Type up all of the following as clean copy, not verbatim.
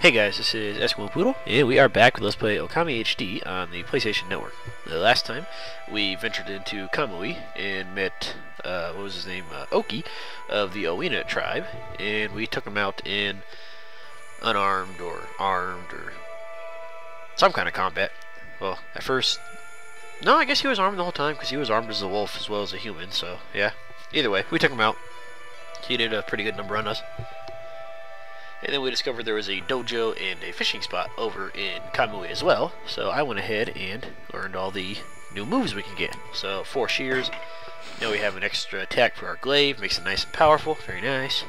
Hey guys, this is Eskimo Poodle, and we are back with Let's Play Okami HD on the PlayStation Network. Last time, we ventured into Kamui and met, what was his name, Oki, of the Owina tribe, and we took him out in unarmed or armed or some kind of combat. Well, at first, no, I guess he was armed the whole time, because he was armed as a wolf as well as a human, so yeah. Either way, we took him out. He did a pretty good number on us. And then we discovered there was a dojo and a fishing spot over in Kamui as well. So I went ahead and learned all the new moves we can get. So 4 shears. Now we have an extra attack for our glaive. Makes it nice and powerful. Very nice.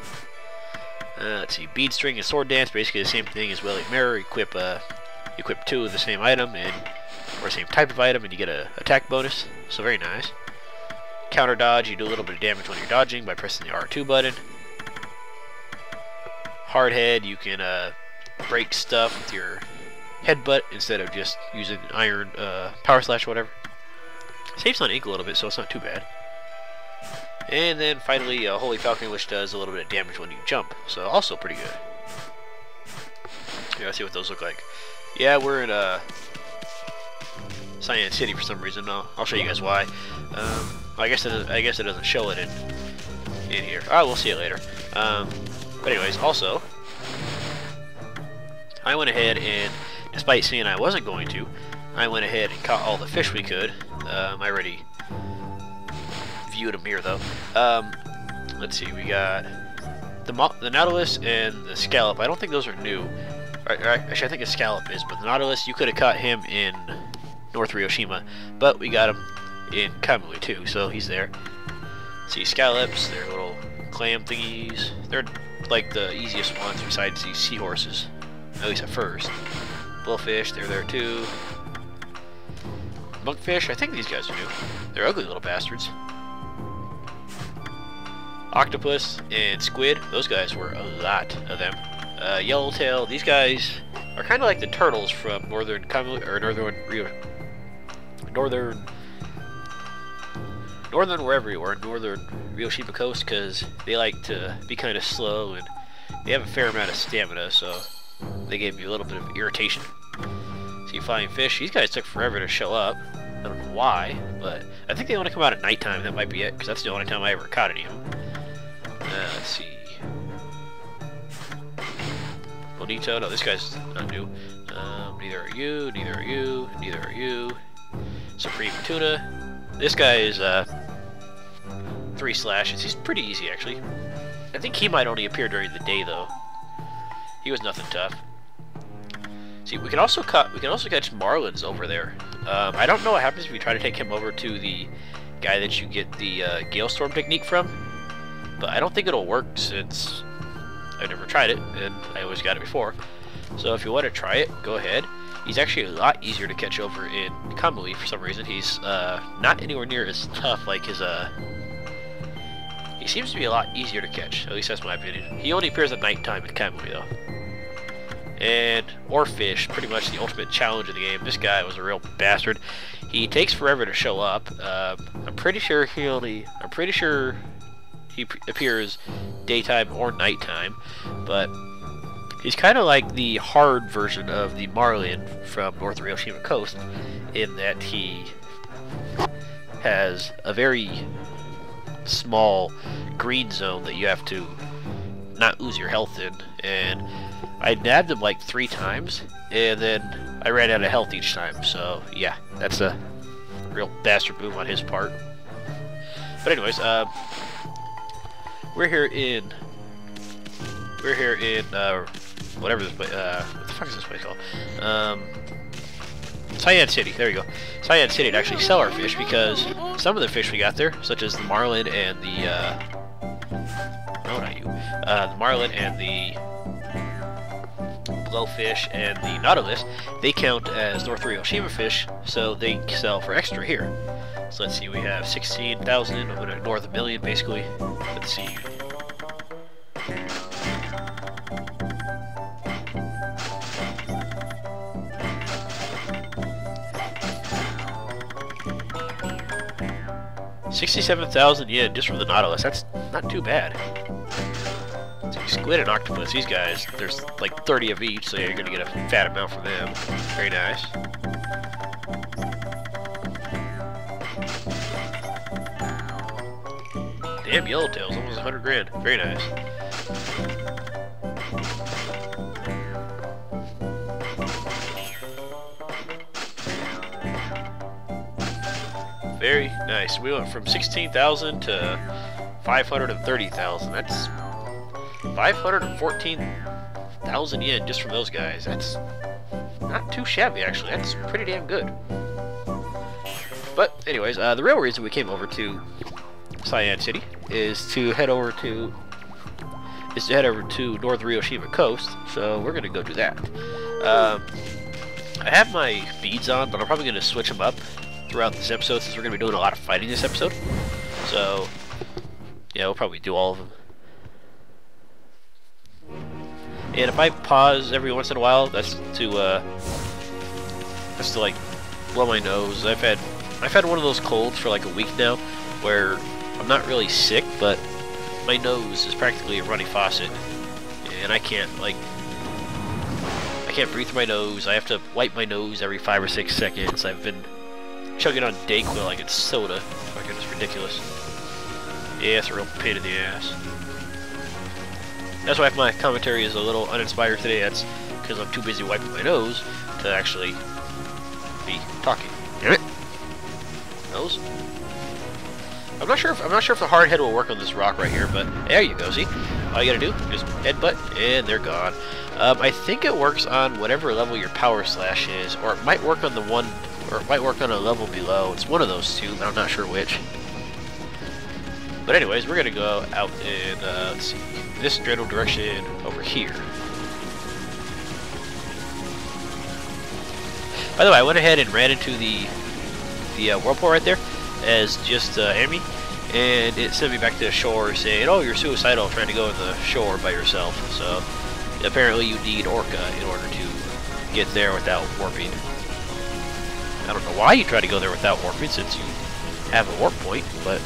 Let's see. Bead string and sword dance. Basically the same thing as Welly Mirror. Equip 2 of the same item or same type of item and you get an attack bonus. So very nice. Counter dodge. You do a little bit of damage when you're dodging by pressing the R2 button. Hard head, you can break stuff with your headbutt instead of just using iron power slash or whatever. Saves on ink a little bit, so it's not too bad. And then finally, Holy Falcon, which does a little bit of damage when you jump, so also pretty good. Yeah, let's see what those look like. Yeah, we're in Cyan City for some reason. I'll show you guys why. I guess it doesn't show it in here. We'll see it later. But anyways, also, I went ahead and, despite saying I wasn't going to, I went ahead and caught all the fish we could. I already viewed them here, though. Let's see, we got the Nautilus and the Scallop. I don't think those are new. Actually, I think a Scallop is, but the Nautilus, you could have caught him in North Ryoshima, but we got him in Kamui, too, so he's there. See, Scallops, they're little clam thingies. They're like the easiest ones besides these seahorses, at least at first. Bullfish, they're there too. Monkfish, I think these guys are new. They're ugly little bastards. Octopus and squid, those guys were a lot of them. Yellowtail, these guys are kind of like the turtles from Northern Kamui, or Northern wherever you are, Northern Ryoshima Coast, because they like to be kind of slow and they have a fair amount of stamina, so they gave me a little bit of irritation. See, flying fish, these guys took forever to show up. I don't know why, but I think they only come out at nighttime. That might be it, because that's the only time I ever caught any of them. Let's see. Bonito, no, this guy's not new. Neither are you, neither are you, neither are you. Supreme Tuna. This guy is 3 slashes. He's pretty easy, actually. I think he might only appear during the day, though. He was nothing tough. See, we can also catch marlins over there. I don't know what happens if you try to take him over to the guy that you get the Galestorm technique from, but I don't think it'll work since I've never tried it, and I always got it before. So if you want to try it, go ahead. He's actually a lot easier to catch over in Kamui for some reason. He's not anywhere near as tough like his he seems to be a lot easier to catch, at least that's my opinion. He only appears at nighttime in Kamui though. And Oarfish, pretty much the ultimate challenge of the game. This guy was a real bastard. He takes forever to show up. I'm pretty sure he appears daytime or nighttime, but he's kind of like the hard version of the Marlin from North Ryoshima Coast, in that he has a very small green zone that you have to not lose your health in. And I nabbed him like 3 times, and then I ran out of health each time. So yeah, that's a real bastard move on his part. But anyways, we're here in whatever this place, what the fuck is this place called? Cyan City, there you go. Cyan City to actually sell our fish, because some of the fish we got there, such as the marlin and the, the marlin and the blowfish and the nautilus, they count as North Ryoshima fish, so they sell for extra here. So let's see, we have 16,000, I'm going to ignore the million basically. Let's see. $67,000 yen just for the Nautilus. That's not too bad. squid and octopus. These guys, there's like 30 of each, so yeah, you're gonna get a fat amount from them. Very nice. Damn, yellowtails, almost 100 grand. Very nice. Very nice. We went from 16,000 to 530,000. That's 514,000 yen just from those guys. That's not too shabby, actually. That's pretty damn good. But anyways, the real reason we came over to Cyan City is to head over to Northern Ryoshima Coast. So we're gonna go do that. I have my beads on, but I'm probably gonna switch them up throughout this episode since we're gonna be doing a lot of fighting this episode. So yeah, we'll probably do all of them. And if I pause every once in a while, that's to like blow my nose. I've had one of those colds for like a week now, where I'm not really sick, but my nose is practically a running faucet, and I can't breathe through my nose. I have to wipe my nose every 5 or 6 seconds. I've been chugging on Dayquil like it's soda. Fucking, it's ridiculous. Yeah, it's a real pain in the ass. That's why if my commentary is a little uninspired today, that's because I'm too busy wiping my nose to actually be talking. Damn it! Nose. I'm not sure if the hard head will work on this rock right here, but there you go. See, all you gotta do is headbutt, and they're gone. I think it works on whatever level your power slash is, or it might work on the one, or it might work on a level below. It's one of those two, but I'm not sure which. But anyways, we're gonna go out in let's see, this general direction over here. By the way, I went ahead and ran into the whirlpool right there as just enemy, and it sent me back to the shore saying, "Oh, you're suicidal trying to go in the shore by yourself." So apparently, you need Orca in order to get there without warping. I don't know why you try to go there without warping, since you have a warp point, but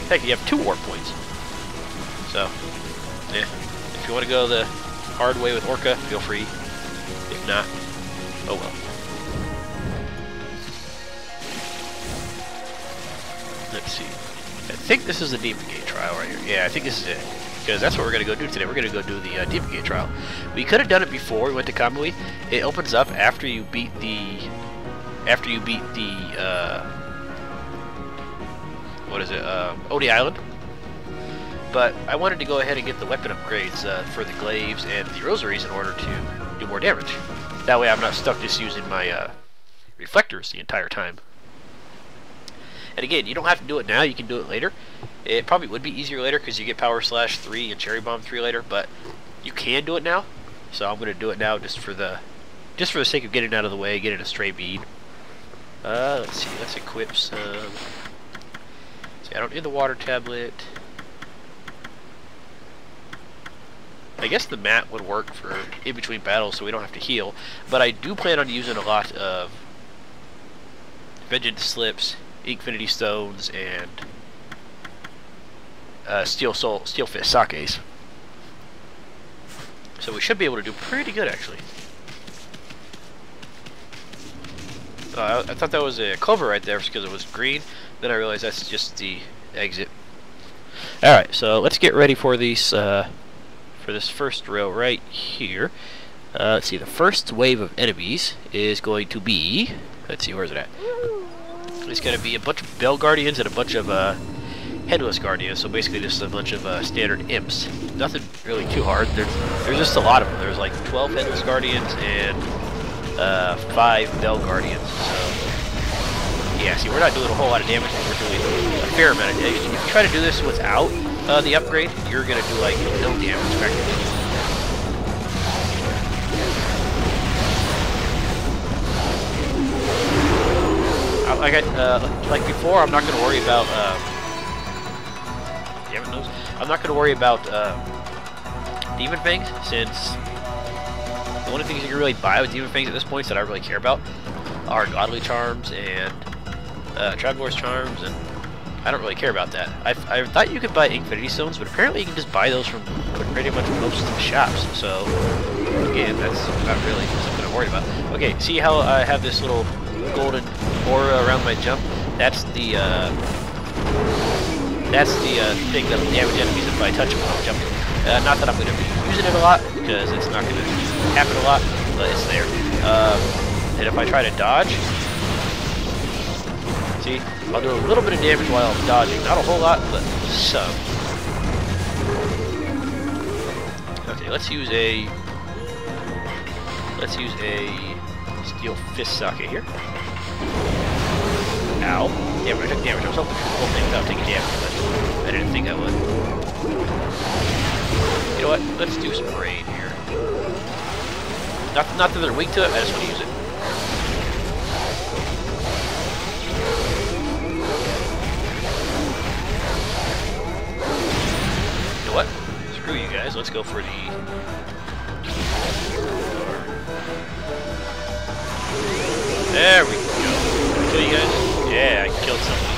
heck, you have 2 warp points. So, yeah, if you want to go the hard way with Orca, feel free. If not, oh well. Let's see. I think this is the Demon Gate trial right here. Yeah, I think this is it. Because that's what we're going to go do today. We're going to go do the Demon Gate trial. We could have done it before we went to Kamui. It opens up after you beat the... what is it? Oni Island. But I wanted to go ahead and get the weapon upgrades for the glaives and the rosaries in order to do more damage. That way I'm not stuck just using my reflectors the entire time. And again, you don't have to do it now, you can do it later. It probably would be easier later because you get Power Slash 3 and Cherry Bomb 3 later, but you can do it now. So I'm going to do it now just for the sake of getting out of the way, getting a stray bead. Let's see, let's equip some... See, I don't need the water tablet. I guess the mat would work for in between battles so we don't have to heal, but I do plan on using a lot of Vengeance Slips, Infinity Stones, and Steel Fist Sakes. So we should be able to do pretty good, actually. I thought that was a clover right there because it was green. Then I realized that's just the exit. Alright, so let's get ready for these for this first row right here. Let's see, the first wave of enemies is going to be... Let's see, where is it at? It's going to be a bunch of Bell Guardians and a bunch of Headless Guardians, so basically just a bunch of standard imps. Nothing really too hard. There's just a lot of them. There's like 12 Headless Guardians and 5 Bell Guardians. So, yeah, see, we're not doing a whole lot of damage, but we're doing a fair amount of damage. If you try to do this without the upgrade, you're going to do like no damage practically. Like before, I'm not going to worry about. Damn it, nose. I'm not going to worry about Demon Fangs, since the only things you can really buy with Demon Fangs at this point that I really care about are Godly Charms and Traveler's Charms and I don't really care about that. I thought you could buy Infinity Stones, but apparently you can just buy those from pretty much most shops. So, again, that's not really something I'm worried about. Okay, see how I have this little golden aura around my jump? That's the thing that'll damage enemies if I touch them while I'm jumping. Not that I'm going to be using it a lot, because it's not going to happen a lot, but it's there. And if I try to dodge, see, I'll do a little bit of damage while I'm dodging. Not a whole lot, but some. Okay, let's use a steel fist socket here. Ow. Damn, I took damage. I was hoping to do the whole thing without taking damage, but I didn't think I would. You know what? Let's do some rain here. Not that they're weak to it, I just want to use it. You know what? Screw you guys. Let's go for the... There we go. Did I kill you guys? Yeah, I killed someone.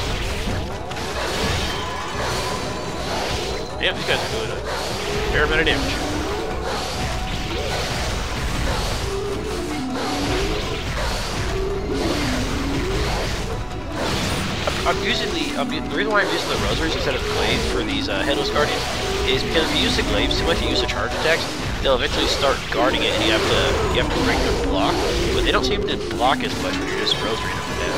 Damn, these guys are doing a fair amount of damage. The reason why I'm using the rosaries instead of glaive for these headless guardians is because if you use the glaives too much, you use the charge attacks, they'll eventually start guarding it, and you have to break their block. But they don't seem to block as much when you're just rosarying them to death.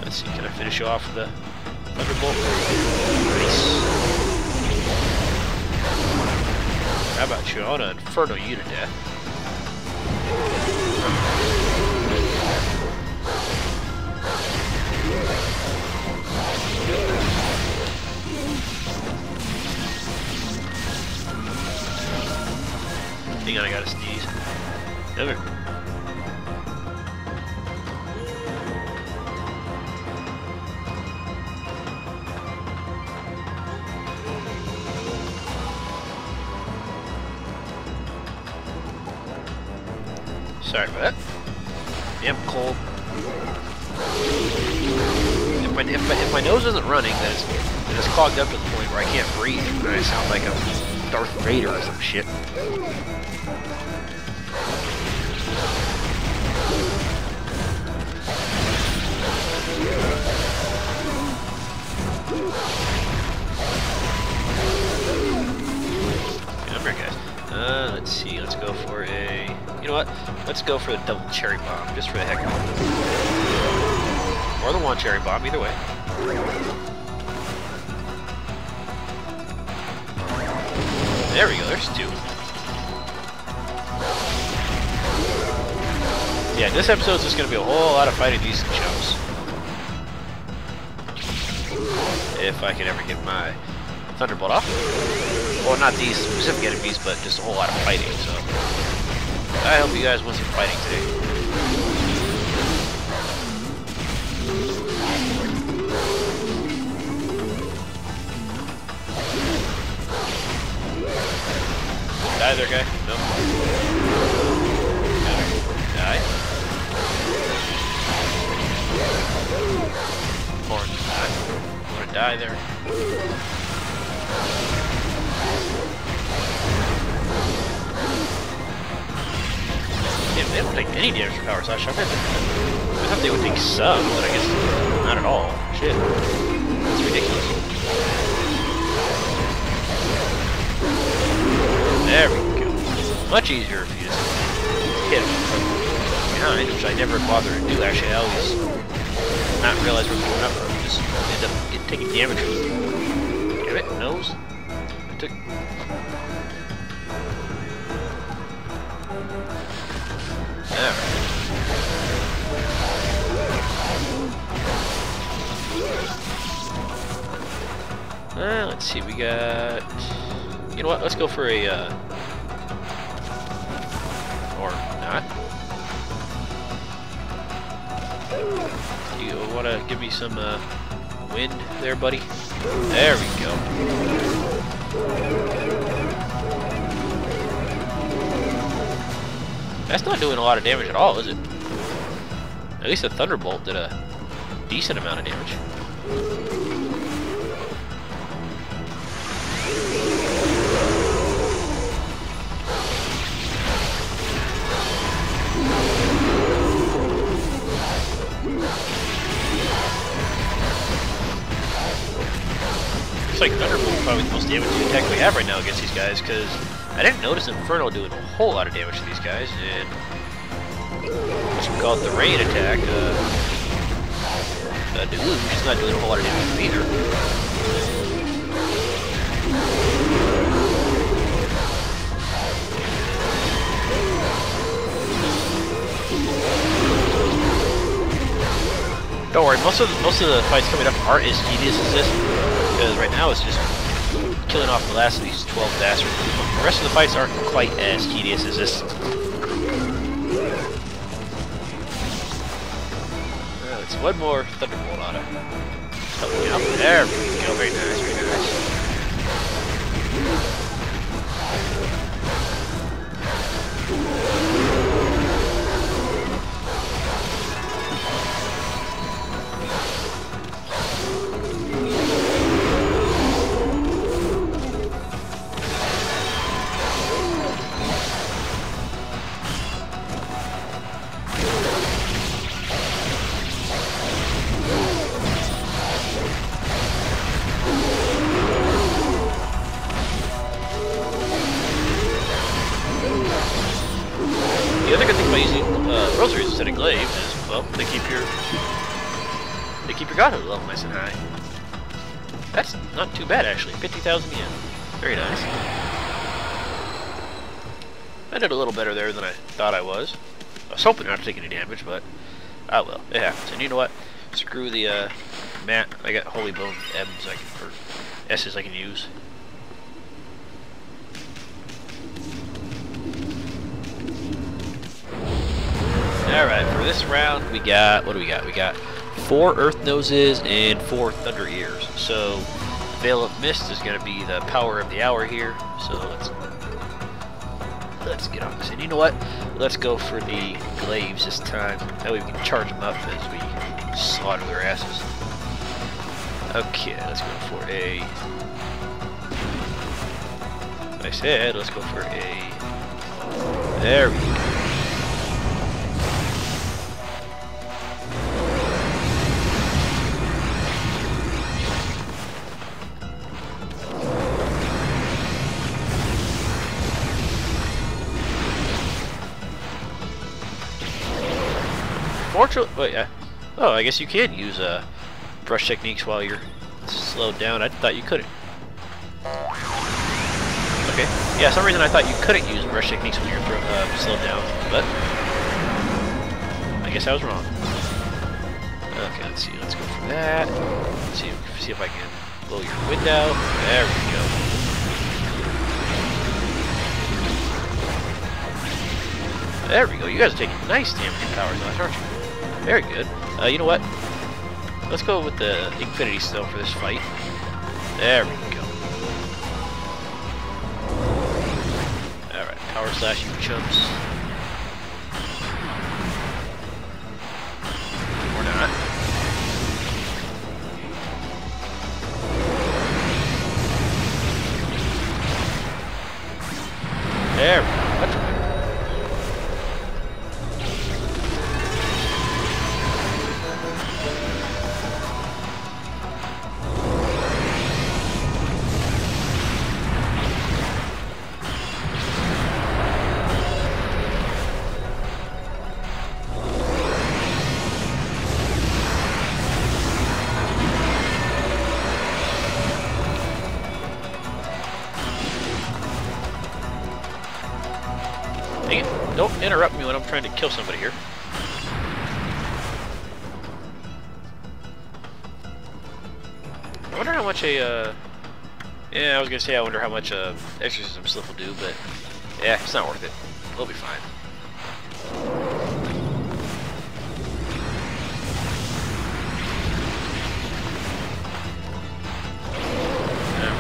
Let's see, can I finish you off with the thunderbolt? Nice. How about you? I want to inferno you to death. Hang on, I gotta sneeze. Never. Sorry for that. Yeah, I'm cold. If my nose isn't running, then it's clogged up to the point where I can't breathe, and I sound like I'm Darth Vader or some shit. Let's see, let's go for a... You know what? Let's go for the double cherry bomb, just for the heck of it. Or the one cherry bomb, either way. There we go, there's two. Yeah, this episode's just going to be a whole lot of fighting these chumps. If I can ever get my Thunderbolt off. Well, not these specific enemies, but just a whole lot of fighting, so... I hope you guys win some fighting today. Die there, guy. Nope. Die. Or die. I'm gonna die there. Damn, they don't take any damage from Power Slash. I thought they would take some, but I guess not at all. Shit. That's ridiculous. There we go. Much easier if you just hit them from behind, which I never bother to do. Actually, I always not realize where they're coming up from. Just end up taking damage from them. Damn it, nose. I took... Let's see, we got... You know what, let's go for a, or not. You want to give me some, wind there, buddy? There we go. That's not doing a lot of damage at all, is it? At least the Thunderbolt did a decent amount of damage. Looks like Thunderbolt is probably the most damaging attack we have right now against these guys, because I didn't notice Inferno doing a whole lot of damage to these guys, and what you call it, the rain attack, Deluge is not doing a whole lot of damage to them either. Don't worry, most of the fights coming up aren't as tedious as this, because right now it's just killing off the last of these 12 bastards. The rest of the fights aren't quite as tedious as this. It's one more Thunderbolt on it. Helping out. There we go. Very nice, very nice. The other good thing about using rosaries instead of glaives is, well, they keep your godhood level nice and high. That's not too bad actually. 50,000 yen. Very nice. I did a little better there than I thought I was. I was hoping not to take any damage, but oh well, it happens. And you know what? Screw the mat. I got Holy Bone M's or S's I can use. Alright, for this round we got, what do we got? We got 4 Earth Noses and 4 Thunder Ears. So, Veil of Mist is going to be the power of the hour here. So let's get on this. And you know what? Let's go for the glaives this time. That way we can charge them up as we slaughter their asses. Okay, let's go for a... Like I said, let's go for a... There we go. Fortunately, wait, oh, I guess you can use brush techniques while you're slowed down. I thought you couldn't. Okay, yeah, for some reason I thought you couldn't use brush techniques when you're slowed down, but I guess I was wrong. Okay, let's see. Let's go for that. Let's see if I can blow your wind out. There we go. There we go. You guys are taking nice damage and powers on, aren't you? Very good. You know what? Let's go with the Infinity Stone for this fight. There we go. Alright, Power Slash, you chumps. Or not. There we go. That's right. Dang it. Don't interrupt me when I'm trying to kill somebody here. I wonder how much a, yeah, I was gonna say I wonder how much Exorcism Slip will do, but yeah, it's not worth it. We'll be fine.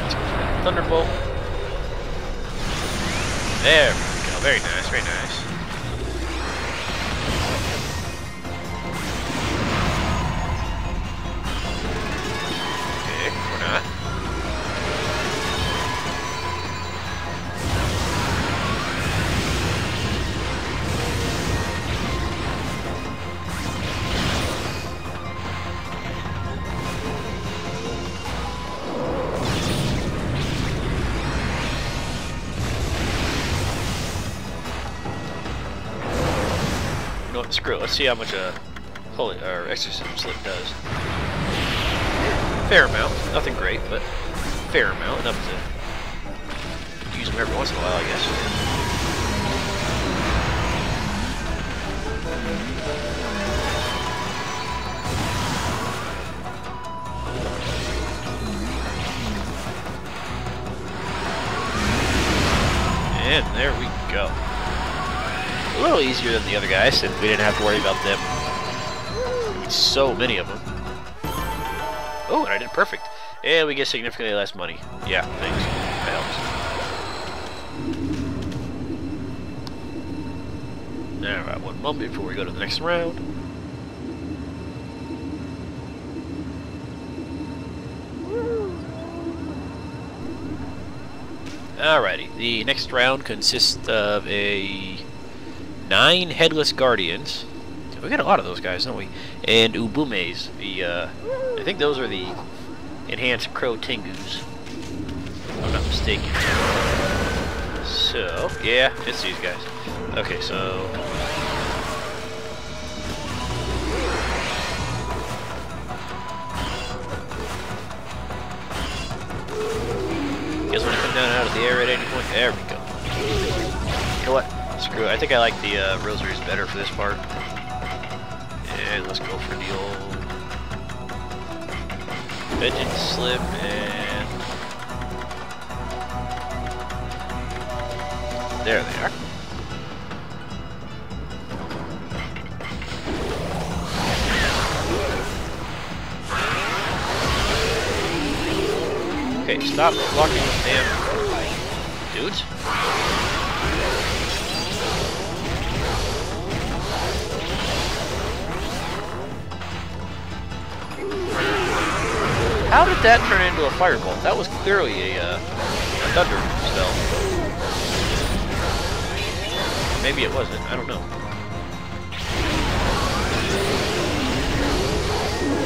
Let's go for that Thunderbolt. There we go. Very nice, very nice. screw it. Let's see how much a holy or exorcism slip does. Fair amount. Nothing great, but fair amount. Enough to use them every once in a while, I guess. And there we go. A little easier than the other guys, since we didn't have to worry about them. I mean, so many of them. Oh, and I did perfect. And we get significantly less money. Yeah, thanks. That helps. Alright, one moment before we go to the next round. Alrighty, the next round consists of 9 headless guardians. We got a lot of those guys, don't we? And ubumes. I think those are the enhanced crow tengus, if I'm not mistaken. So, yeah, it's these guys. Okay, so guys want to come down out of the air at any point? There we go. You know what? Screw it. I think I like the rosaries better for this part. And let's go for the old vengeance slip and there they are. Okay, stop blocking those damn dudes. How did that turn into a fireball? That was clearly a thunder spell. Maybe it wasn't. I don't know.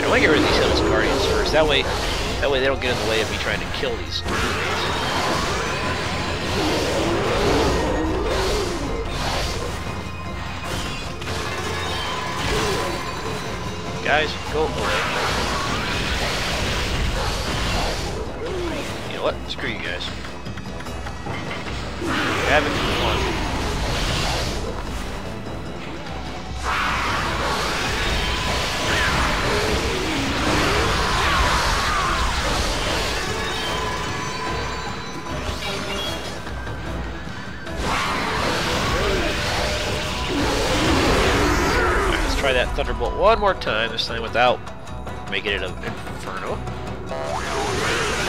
I want to get rid of these Hills Guardians first. That way they don't get in the way of me trying to kill these roommates. Guys, go away. You know what? Screw you guys. Have it if you want. Try that Thunderbolt one more time, this time without making it an Inferno.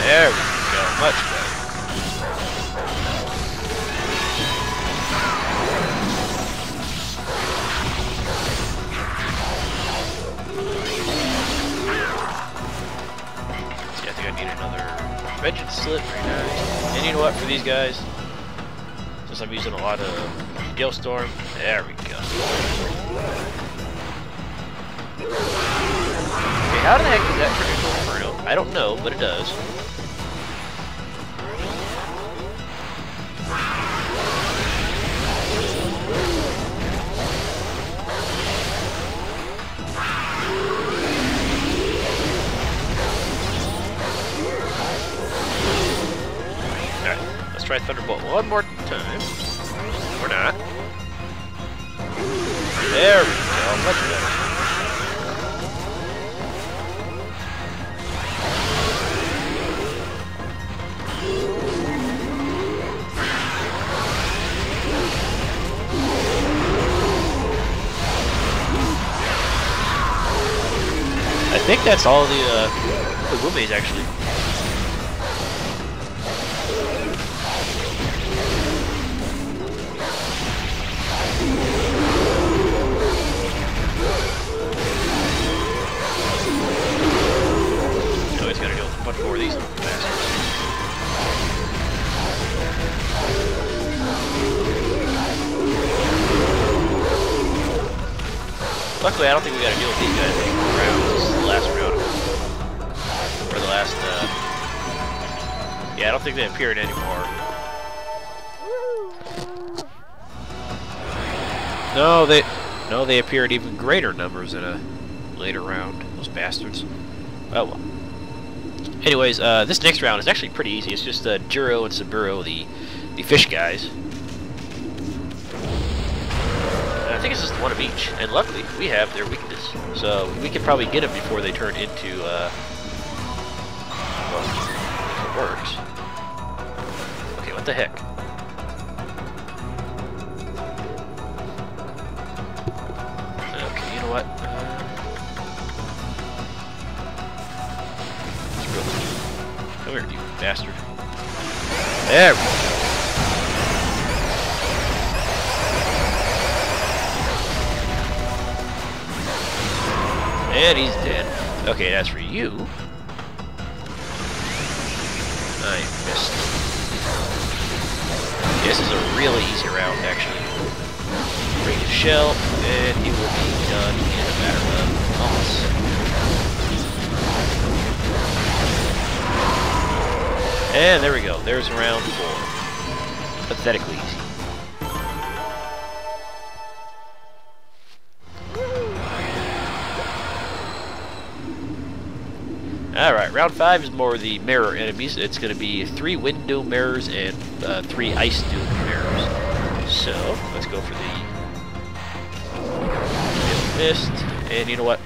There we go, much better. See, I think I need another Vengeance Slip, very nice. And you know what, for these guys, since I'm using a lot of Gale-Storm, there we go. Okay, how the heck does that turn into Inferno? I don't know, but it does. Alright, let's try Thunderbolt one more time. Or not. There we go, much better. I think that's all the Wumeis actually. No, he's gotta deal with a bunch more of these bastards. Luckily, I don't think we gotta deal with these guys anymore rounds. This is the last round. Or the last, yeah, I don't think they appeared anymore. No, No, they appear in even greater numbers in a later round. Those bastards. Oh well. Anyways, this next round is actually pretty easy. It's just Juro and Saburo, the fish guys. And I think it's just one of each. And luckily, we have their weakness. So we can probably get them before they turn into, well, if it works. Okay, what the heck? Okay, you know what? Come here, you bastard. There we go. And he's dead. Okay, that's for you. I missed. This is a really easy round, actually. Bring his shell, and he will be done in a matter of moments. And there we go. There's round 4. Pathetically easy. Alright, round 5 is more the mirror enemies. It's going to be 3 wind dome mirrors and 3 ice dome mirrors. So, let's go for the mist. And you know what?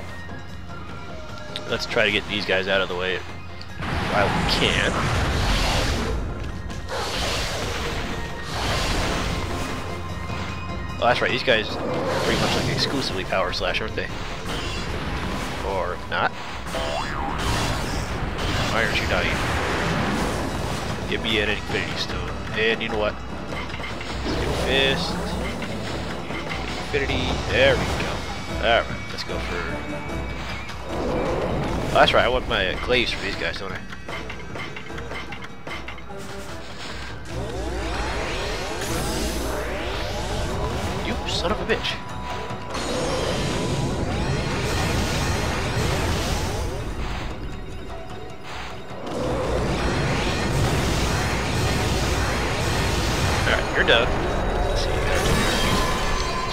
Let's try to get these guys out of the way while we can. Oh, that's right. These guys are pretty much like exclusively power slash, aren't they? Or not. Why aren't you dying? Give me an Infinity Stone. And you know what? Let's do Fist. Infinity. There we go. Alright, let's go for... Oh, that's right. I want my glaives for these guys, don't I? You son of a bitch. Alright, you're done. Let's see,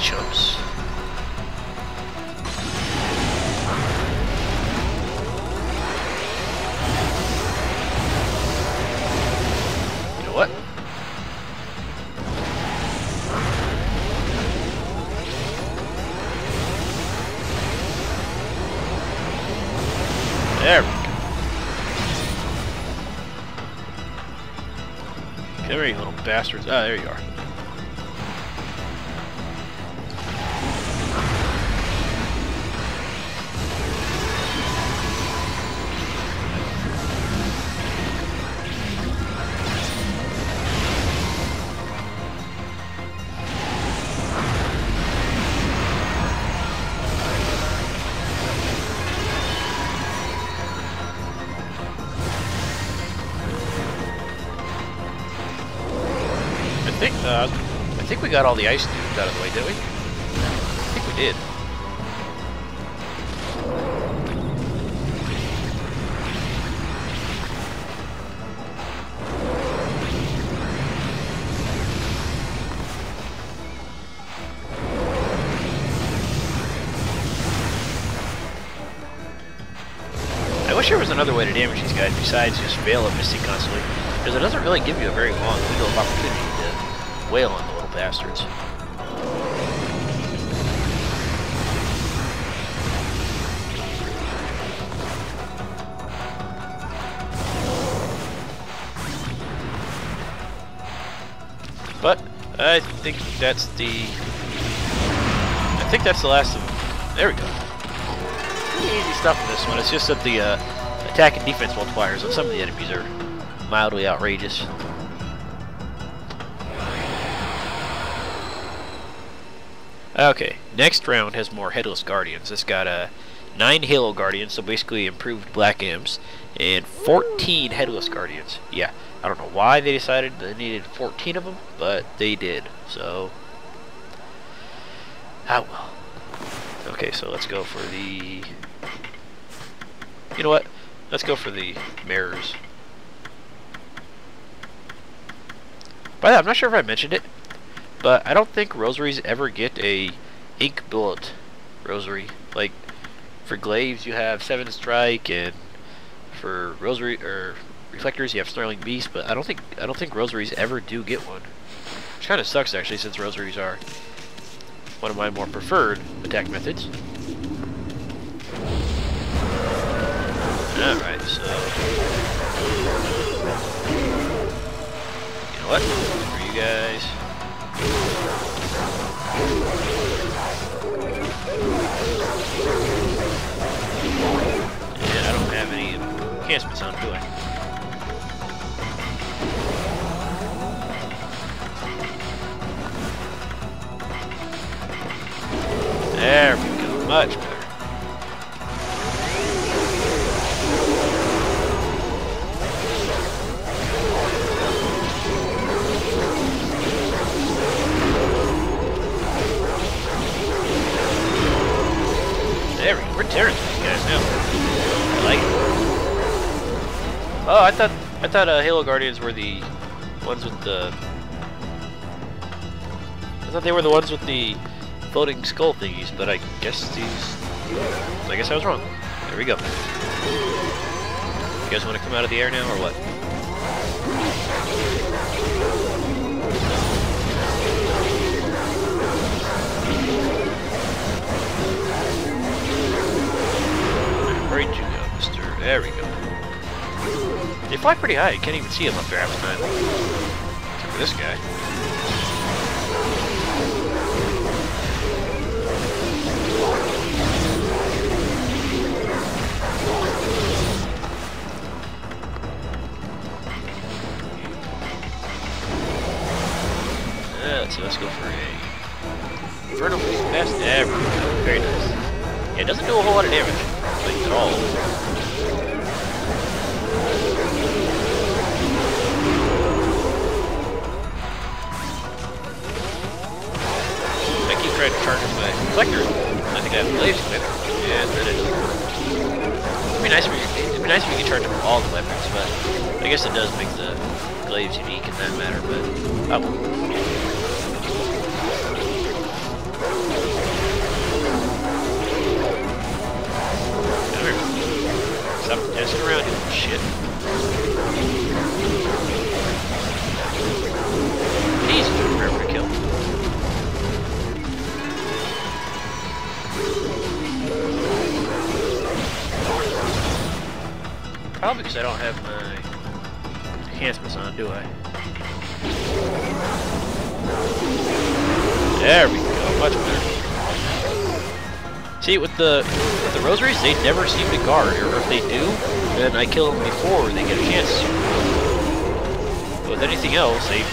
chumps. You know what? There we go. Come here, you little bastards. Ah, there you are. I think we got all the ice dudes out of the way, didn't we? I think we did. I wish there was another way to damage these guys besides just fail at missing constantly, because it doesn't really give you a very long window of opportunity to wail on the little bastards. But I think that's the last of them. There we go. Pretty easy stuff in this one. It's just that the attack and defense multipliers on some of the enemies are mildly outrageous. Okay, next round has more Headless Guardians. It's got 9 Halo Guardians, so basically improved Black Imps, and 14 Headless Guardians. Yeah, I don't know why they decided they needed 14 of them, but they did, so... Ah well. Okay, so let's go for the... You know what? Let's go for the mirrors. By the way, I'm not sure if I mentioned it, but I don't think rosaries ever get a ink bullet rosary. Like for glaives you have 7 strike, and for rosary or reflectors you have snarling beast. But I don't think rosaries ever do get one, which kind of sucks actually, since rosaries are one of my more preferred attack methods. Alright, so you know what? For you guys. And I don't have any enhancements on, do I? There we go, much better. There we go, we're tearing these guys now. I like it. Oh, I thought Halo Guardians were the ones with the... I thought they were the ones with the floating skull thingies, but I guess I was wrong. There we go. You guys want to come out of the air now, or what? Where'd you go, mister? There we go. They fly pretty high. You can't even see them up there half the time. Except for this guy. So let's go for a Infernal Beast Pass. There we go. Very nice. Yeah, it doesn't do a whole lot of damage, like at all. I keep trying to charge up my reflector. I think I have glaives with it, and then it doesn't work. It'd be nice if you could charge up all the weapons, but I guess it does make the glaives unique in that matter. But oh well. Stop dancing around, you little shit. Easy to remember to kill. Probably because I don't have my enhancements on, do I? There we go, much better. See, with the rosaries, they never seem to guard, or if they do, then I kill them before they get a chance to. But with anything else, they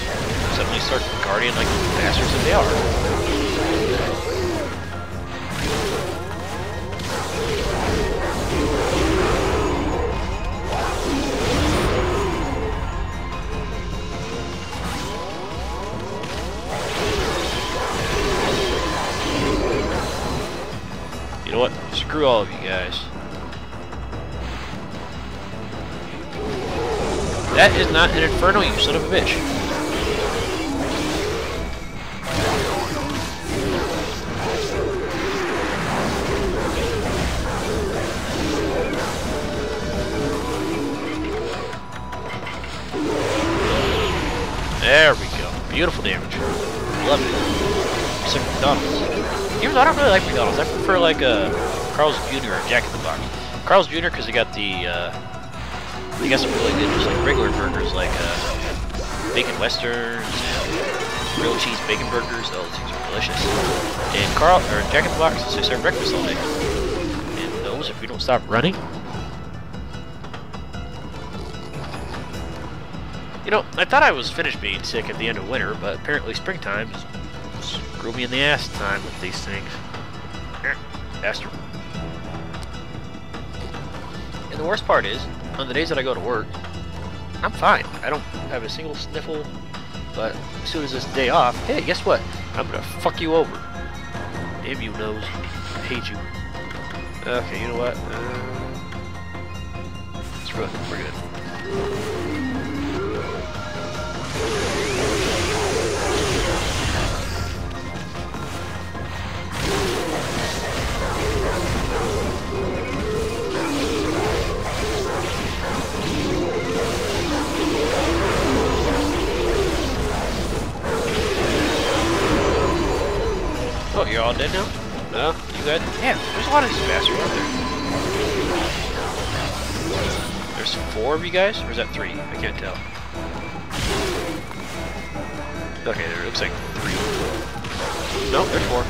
suddenly start guarding like the bastards that they are. You know what? Screw all of you guys. That is not an inferno, you son of a bitch. There we go. Beautiful damage. Love it. It's like McDonald's. Even though I don't really like McDonald's, I prefer like Carl's Jr. or Jack in the Box. Carl's Jr. because they got some really good, just like regular burgers, like bacon westerns and grilled cheese bacon burgers. Oh, those things are delicious. And Jack in the Box, they serve breakfast all day. And those, if we don't stop running, you know, I thought I was finished being sick at the end of winter, but apparently springtime screw me in the ass time with these things. Bastard. And the worst part is, on the days that I go to work, I'm fine. I don't have a single sniffle, but as soon as it's day off, hey, guess what? I'm gonna fuck you over. Damn you, nose. I hate you. Okay, you know what? Screw it. We're good. all dead now? No? You good? Yeah, there's a lot of these bastards out there. There's 4 of you guys? Or is that 3? I can't tell. Okay, there looks like 3. No, there's 4.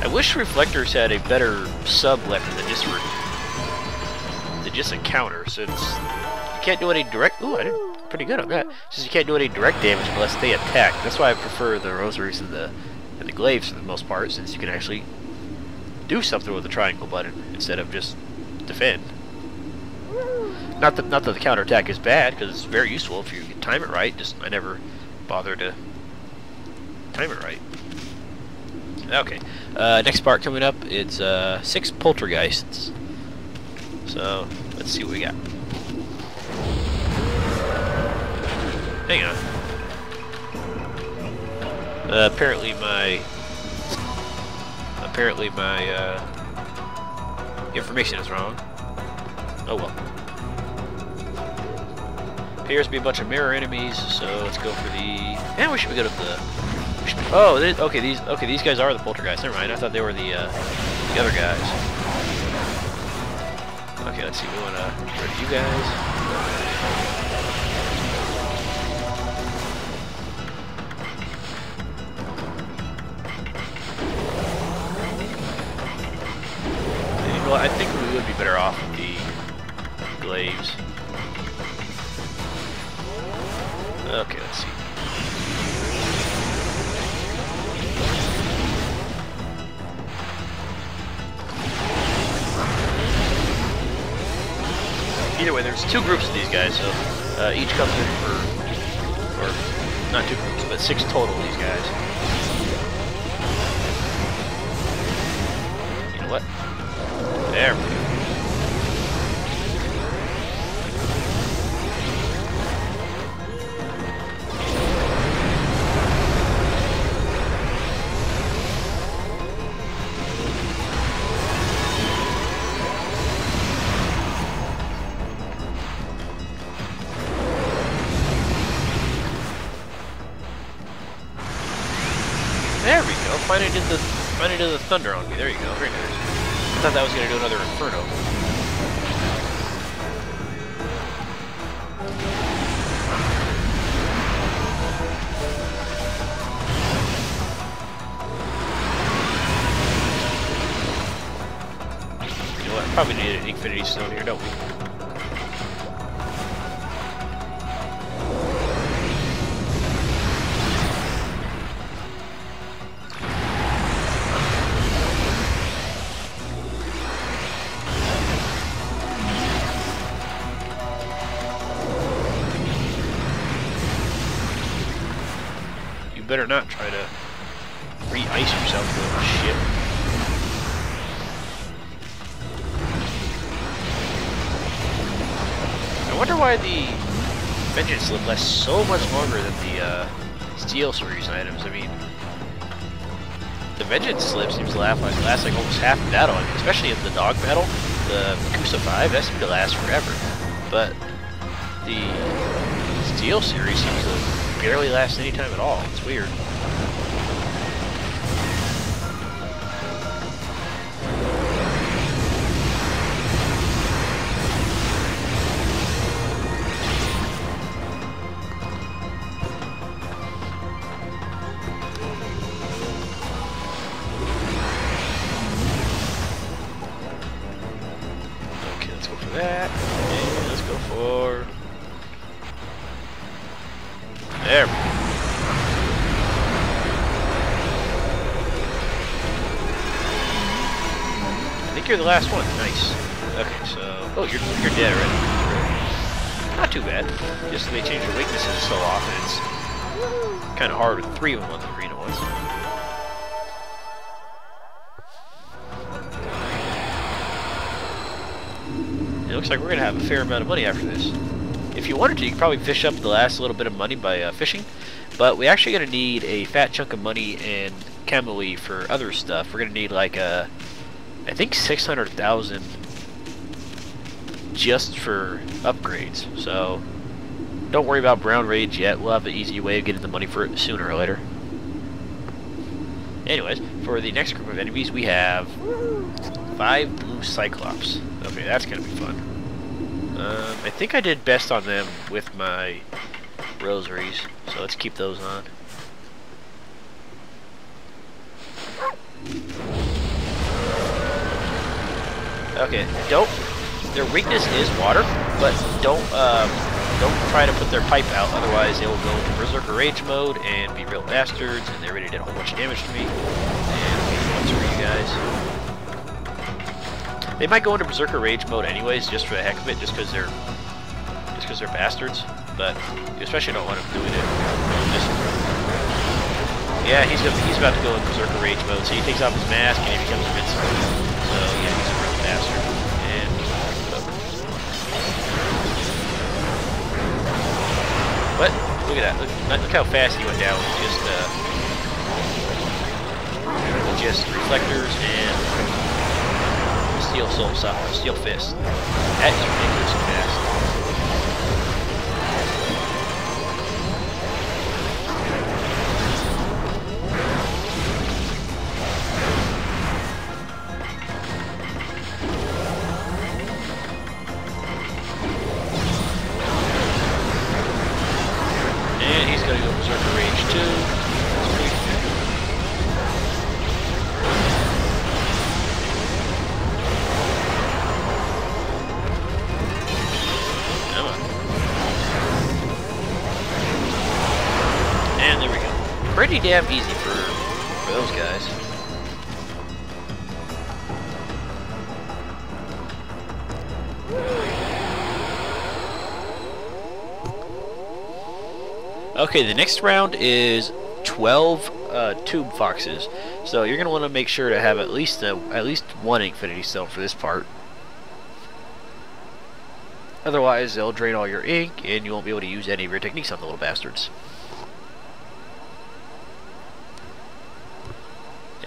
I wish reflectors had a better sub weapon than just a counter, since you can't do any direct. Ooh, I did pretty good on that. Since you can't do any direct damage unless they attack. That's why I prefer the rosaries and the glaives for the most part, since you can actually do something with the triangle button instead of just defend. Not that the counter attack is bad, because it's very useful if you can time it right. Just I never bother to time it right. Okay, next part coming up, it's 6 poltergeists. So, let's see what we got. Hang on. Apparently my information is wrong. Oh well. Appears to be a bunch of mirror enemies, so let's go for the... Yeah, we should be good with the... Oh, okay, these guys are the poltergeists. Never mind, I thought they were the other guys. Okay, let's see, we want to get rid of you guys. Well, I think we would be better off with the glaives. Okay, let's see. Either way, there's 2 groups of these guys, so each comes in for, or not 2 groups, but 6 total of these guys. You know what? There we go. There we go. Finally did the thunder on me. There you go. Very nice. I thought that was gonna do another inferno. You know what? Probably need an infinity stone here, don't we? Better not try to re-ice yourself, little shit. I wonder why the Vengeance Slip lasts so much longer than the Steel Series items. I mean, the Vengeance Slip seems to last like almost half the battle. I mean, especially in the dog battle, the Makusa 5, that seemed to last forever. But the Steel Series seems to barely lasts any time at all. It's weird. Okay, let's go for that. And let's go for... There we go. I think you're the last one. Nice. Okay, so... Oh, you're dead already. Not too bad. Just they change your weaknesses so often, it's Kind of hard with 3 of them on the green at once. It looks like we're going to have a fair amount of money after this. If you wanted to, you could probably fish up the last little bit of money by fishing, but we're actually going to need a fat chunk of money and Kamui for other stuff. We're going to need like I think 600,000 just for upgrades. So don't worry about Brown Rage yet. We'll have an easy way of getting the money for it sooner or later. Anyways, for the next group of enemies, we have 5 blue Cyclops. Okay, that's going to be fun. I think I did best on them with my rosaries, so let's keep those on. Okay, their weakness is water, but don't try to put their pipe out, otherwise they will go into Berserker Rage mode and be real bastards, and they already did a whole bunch of damage to me. And ones for you guys. They might go into Berserker Rage mode anyways, just for the heck of it, just because they're bastards. But you especially don't want them doing it. Yeah, he's about to go into Berserker Rage mode, so he takes off his mask and he becomes invincible. So yeah, he's a real bastard. And what? Look at that! Look how fast he went down with just reflectors and Steel Fist. That is ridiculously fast. And he's gonna go Berserker Rage too. Pretty damn easy for those guys. Okay, the next round is 12 tube foxes. So you're gonna want to make sure to have at least one Infinity Stone for this part. Otherwise, they'll drain all your ink, and you won't be able to use any of your techniques on the little bastards.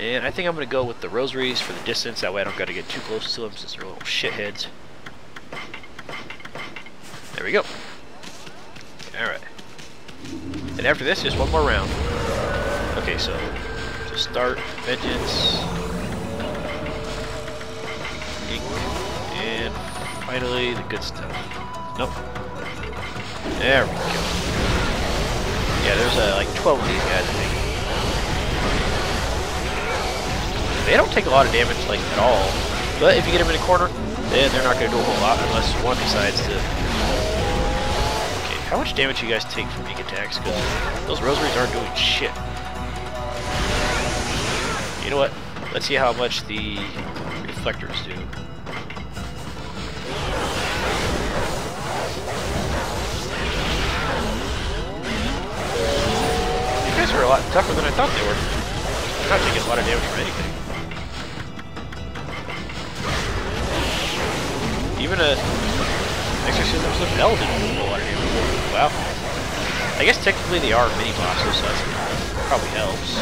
And I think I'm going to go with the rosaries for the distance, that way I don't got to get too close to them since they're little shitheads. There we go. Alright. And after this, just one more round. Okay, so to start, Vengeance, ink, and finally the good stuff. Nope. There we go. Yeah, there's like 12 of these guys, I think. They don't take a lot of damage, like, at all. But if you get them in a corner, then they're not going to do a whole lot unless one decides to... Okay, how much damage do you guys take from ink attacks? Because those rosaries aren't doing shit. You know what? Let's see how much the reflectors do. You guys are a lot tougher than I thought they were. They're not taking a lot of damage from anything. Even a Exorcisms of Hell didn't do a lot of damage. Wow. I guess technically they are mini bosses, so that probably helps.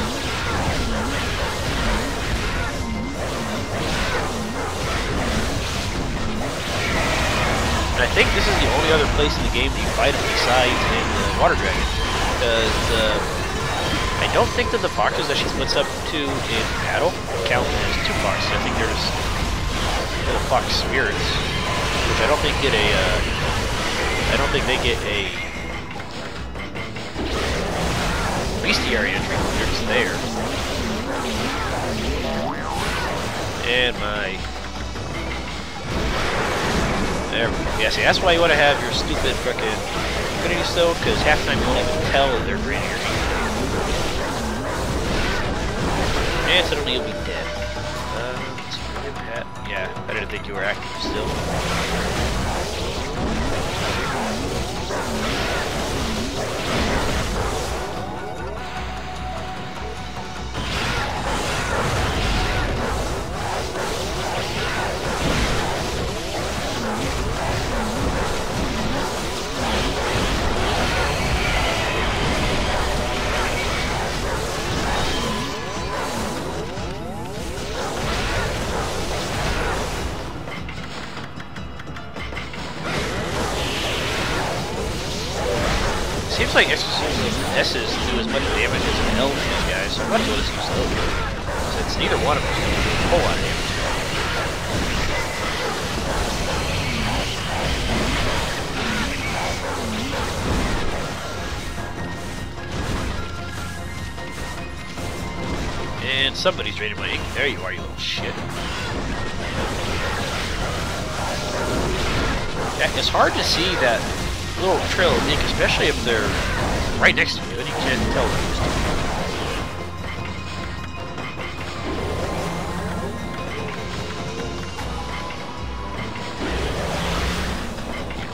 And I think this is the only other place in the game that you fight them besides in the Water Dragon. Because I don't think that the foxes that she splits up to in battle count as 2 foxes. I think they're just little fox spirits. Which I don't think get a, I don't think they get a bestiary entry, they're just there. And my... There we go. Yeah, see, that's why you want to have your stupid frickin' Infinity Stone, because half the time you won't even tell that they're draining your ink. And suddenly you'll be dead. Yeah, I didn't think you were active still. Seems like S's do as much damage as L to these guys, so I'm not doing this too slow. Since neither one of us do a whole lot of damage. And somebody's draining my ink. There you are, you little shit. Yeah, it's hard to see that little trail of ink, especially if they're right next to you and you can't tell who's doing it.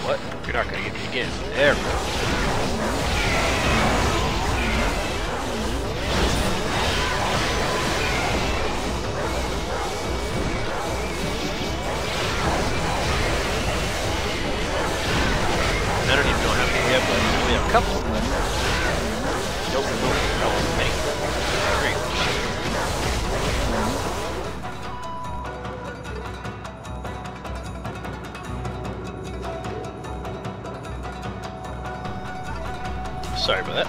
What? You're not gonna get me again. There we go. I don't even know how many we have, but we have a couple. Nope, that wasn't many. Great. Sorry about that.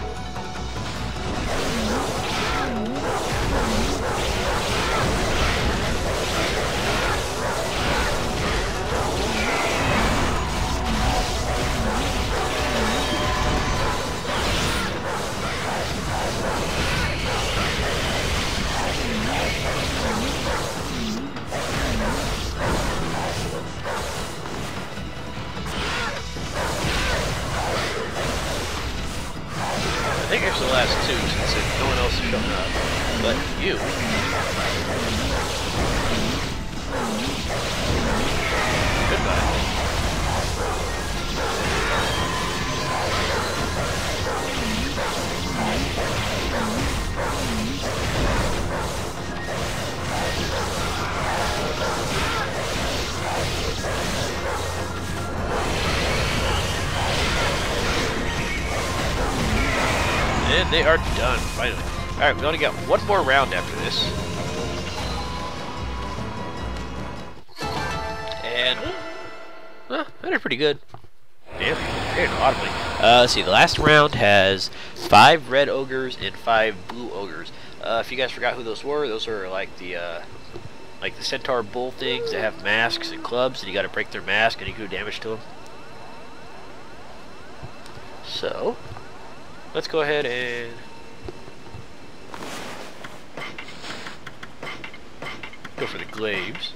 I think it's the last two since no one else has shown up. But you. Goodbye. And they are done, finally. Alright, we only got one more round after this. And, well, that is pretty good. Damn, very audibly. Let's see, the last round has 5 red ogres and 5 blue ogres. If you guys forgot who those are like the centaur bull things that have masks and clubs, and you gotta break their mask and you do damage to them. So, let's go ahead and go for the glaives.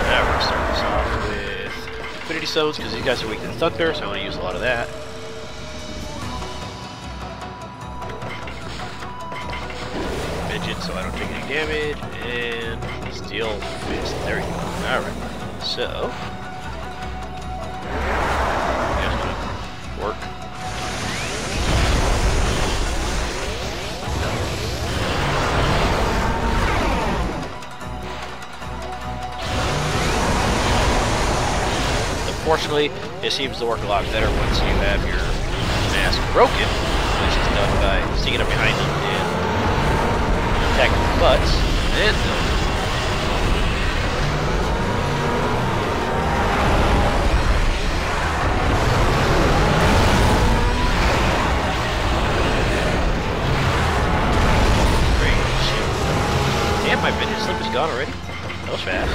Now we're going to start this off with Infinity Stones because these guys are weak to thunder, so I want to use a lot of that. Vengeance, so I don't take any damage, and Steel Fist. There we go. Alright, so work. Unfortunately, it seems to work a lot better once you have your mask broken, which is done by sticking up behind them and attacking the butts, and my vintage slip is gone already? That was fast.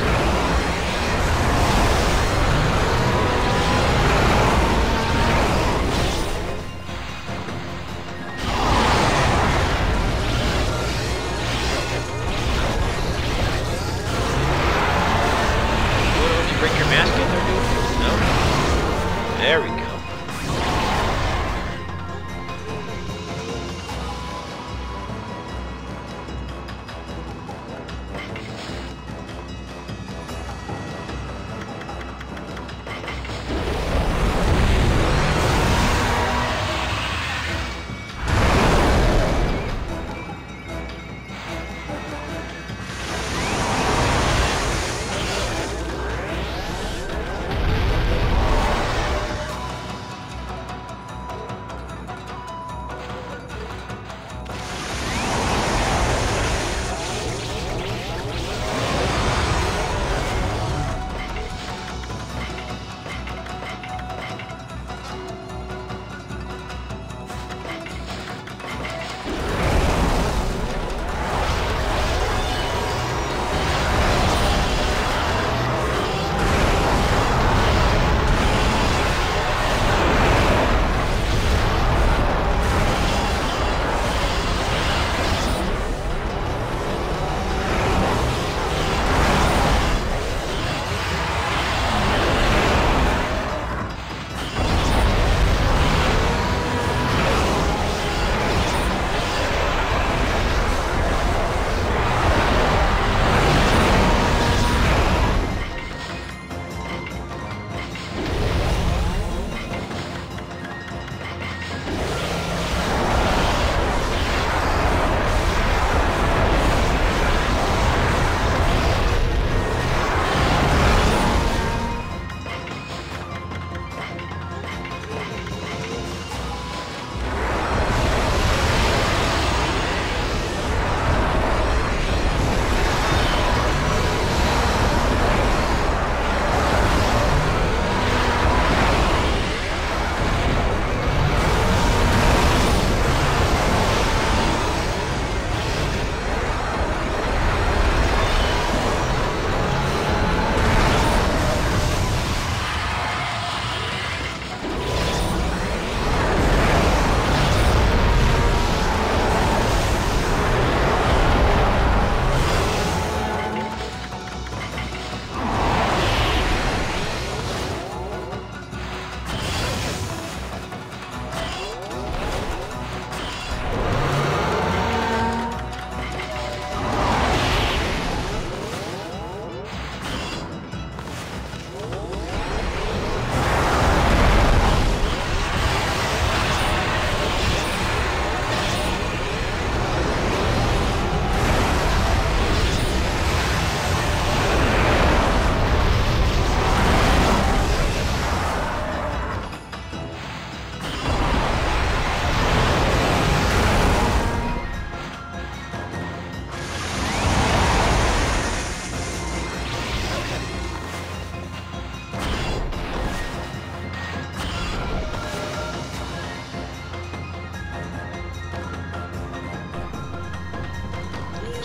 Did you break your mask in there, dude? No? There we go.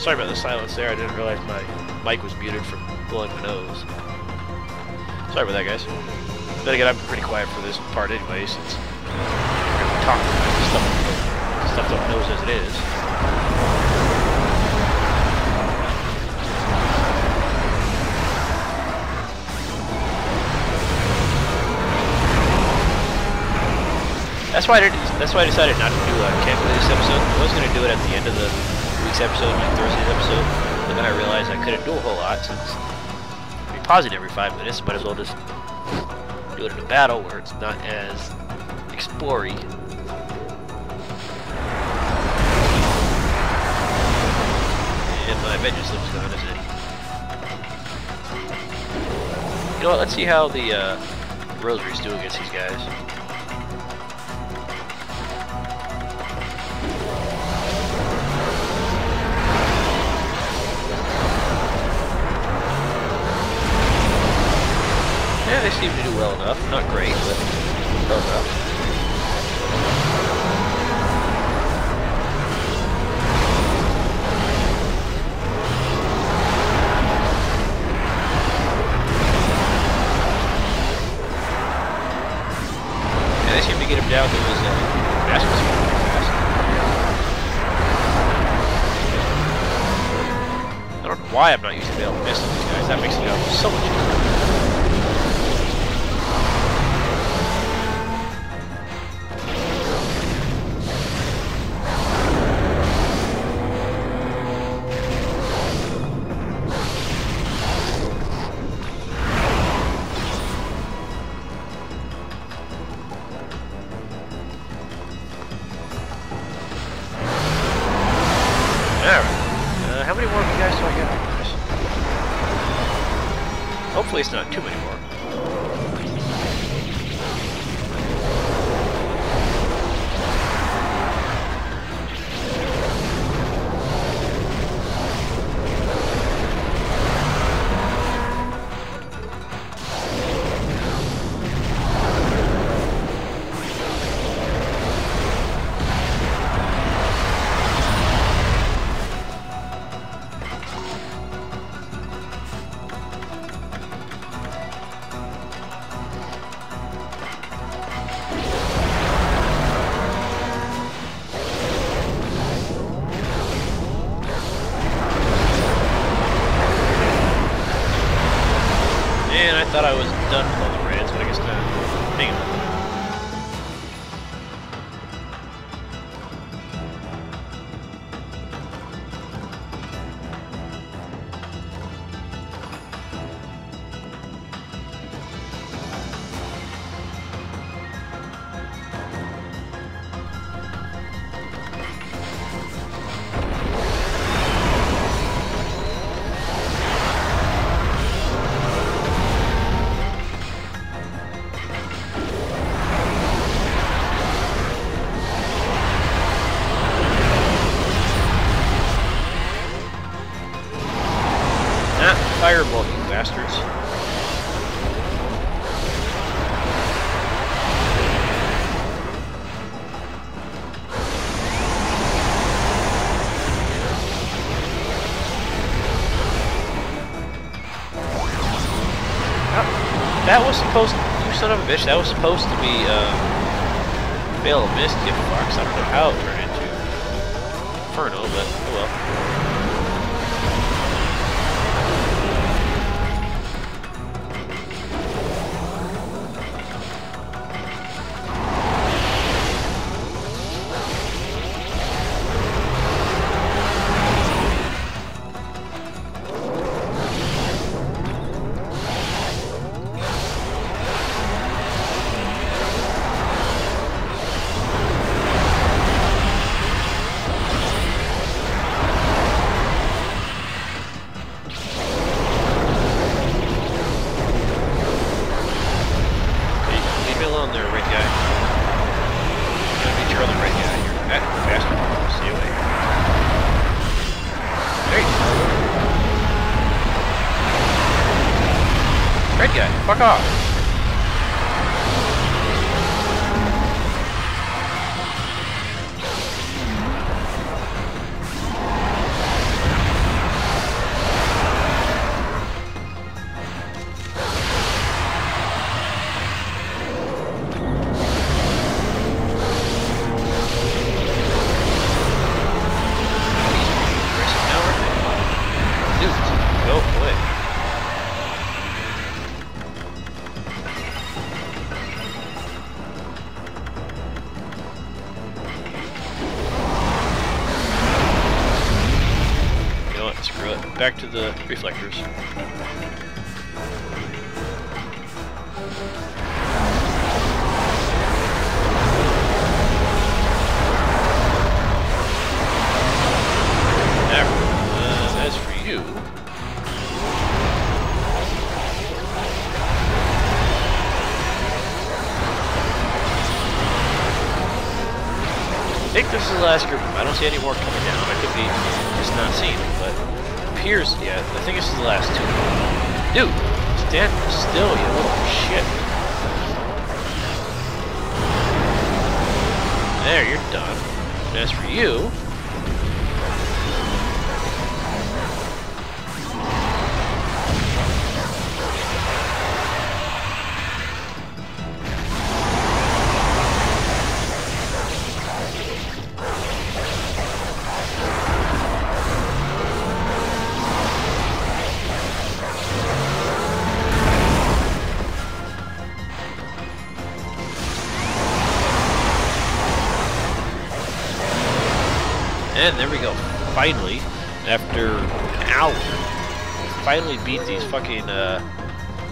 Sorry about the silence there. I didn't realize my mic was muted from blowing my nose. Sorry about that, guys. Then again, I'm pretty quiet for this part anyway, since I'm talking about stuff that knows as it is. That's why I decided not to do Kamui this episode. I was going to do it at the end of the week's episode, like Thursday's episode, but then I realized I couldn't do a whole lot since we pause it every 5 minutes. Might as well just do it in a battle where it's not as explory. And my vengeance looks gone, isn't it? You know what? Let's see how the rosaries do against these guys. Yeah, they seem to do well enough. Not great, but well enough. Yeah, they seem to get him down to his basket speed pretty fast. I don't know why I'm not using Veil of Mist on these guys. That makes it go so much easier. How many more of you guys do I get on this? Hopefully it's not too many more. I thought I was done with all the raids, but I guess not. Hang on. Fireball, you bastards. That was supposed to, you son of a bitch, that was supposed to be, Veil of Mist, gift box. I don't know how it turned into Inferno, but oh well. Fuck off. Dude, go away. You know what? Screw it. Back to the reflectors. As for you, I think this is the last group. I don't see any more coming down. I could be just not seeing it, but it appears, yeah, I think this is the last two. Dude, stand still, you little shit. There, you're done. And as for you, and there we go. Finally, after an hour, we finally beat these fucking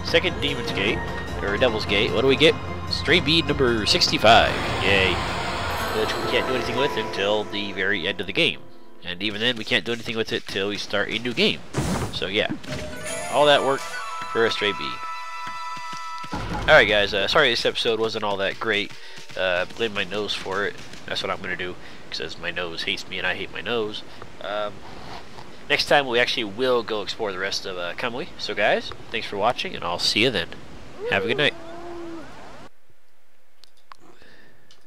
second Demon's Gate, or Devil's Gate. What do we get? Stray bead number 65. Yay. Which we can't do anything with until the very end of the game. And even then, we can't do anything with it till we start a new game. So yeah, all that work for a stray bead. Alright guys, sorry this episode wasn't all that great. Blame my nose for it. That's what I'm going to do, because my nose hates me and I hate my nose. Next time we actually will go explore the rest of Kamui. So guys, thanks for watching, and I'll see you then. Have a good night.